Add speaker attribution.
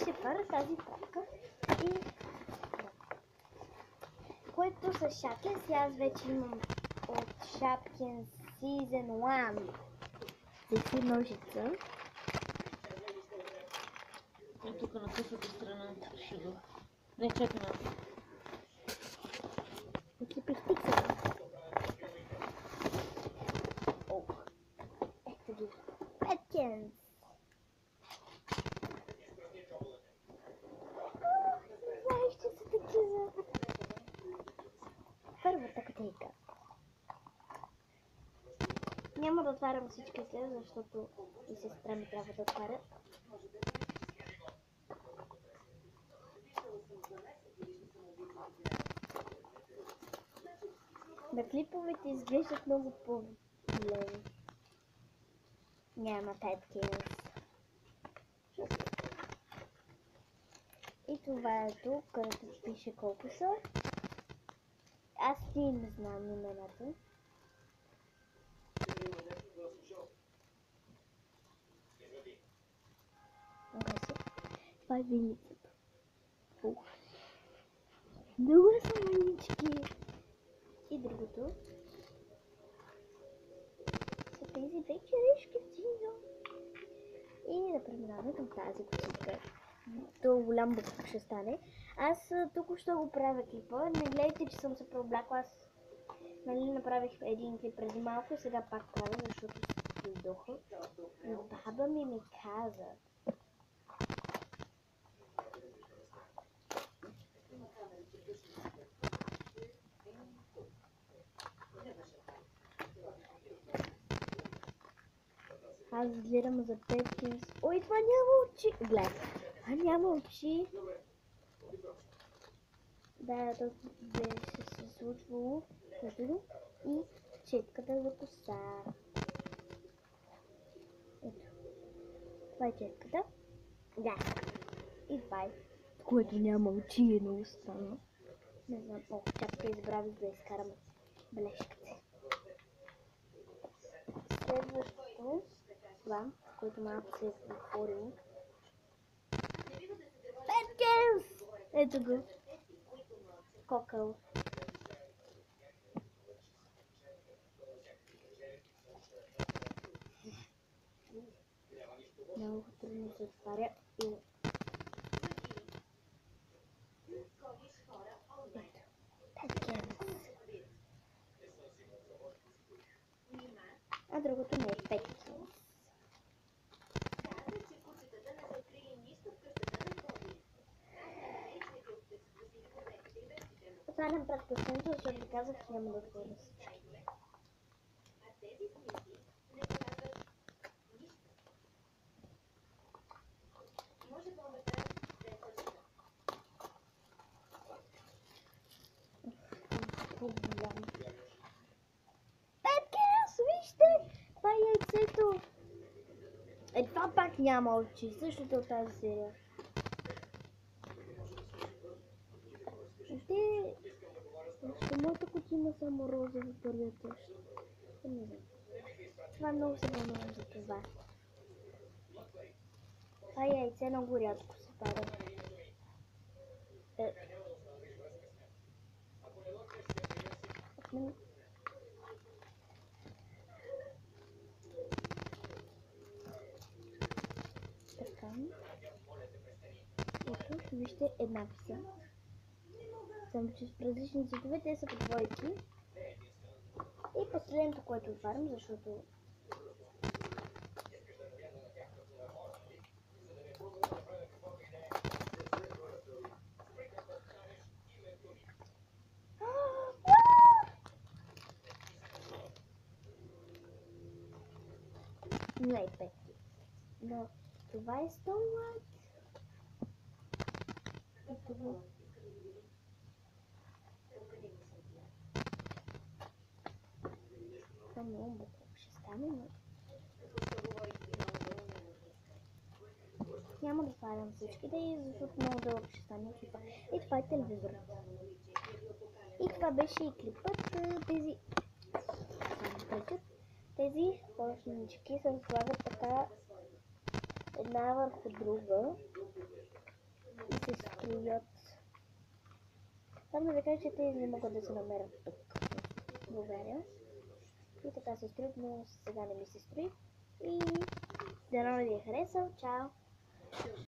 Speaker 1: ще вкара тази папка и да. Което с Shopkins, аз вече имам от Shopkins Season 1 деси ножица.
Speaker 2: И тук на късата страна ще го... Не, чакай на...
Speaker 1: Отлепих пиксела. Ето ги. Shopkins. Знаеш, че са такива. Първата кутейка. Няма да отварям всички след, защото и сестра ми трябва да отварят. На клиповете изглеждат много по-големи. Няма Shopkins. И това е тук, където пише колко са. Аз не знам имената. Това е вилицата. Много са манички. И другото са тези две черешки в синьо. И да преминаваме към тази кутийка. То голям буклук ще стане. Аз тук ще го правя клипа. Не гледайте, че съм се преоблякла. Аз направих един клип преди малко и сега пак правя, защото се издоха. Но баба ми каза. Аз гледам за Shopkins. Ой, това няма очи. Гледай. А няма очи. Да, това беше се случвало. И четката за коса. Ето. Това е четката. Да. И това е. Което няма очи е много странно. Не знам. О, чакай, забравих да изкарам бележката. Следващото. Това, което малко се е отворило. Shopkins! Ето го. Кокъл. Много трудно се отваря и... А другото не е Shopkins. Отварям предпоследното, защото ви казах, че няма да отворя всички. Shopkins, вижте! Това е яйцето! Това пак няма очи, същото от тази серия. Вижте, моята кутия има само розово първият тъщ. Не знам. Това много се вълнувам за това. Това яйце много рядко се пада. Така. Ето, вижте, еднакви са. Само че с различни цветове, те са по двойки. И последното, което отварям, защото не е 5. Но това е стомат. Това много буклук ще стане, но няма да свалям всичките, защото много дълъг ще стане клипа. И това е телевизорът. И това беше и клипът. Тези плашнички се слагат така една върху друга. строят. Само да ви кажа, че те не могат да се намерят тук в България. И така се строят, но сега не ми се строи. И дано ви е харесал. Чао!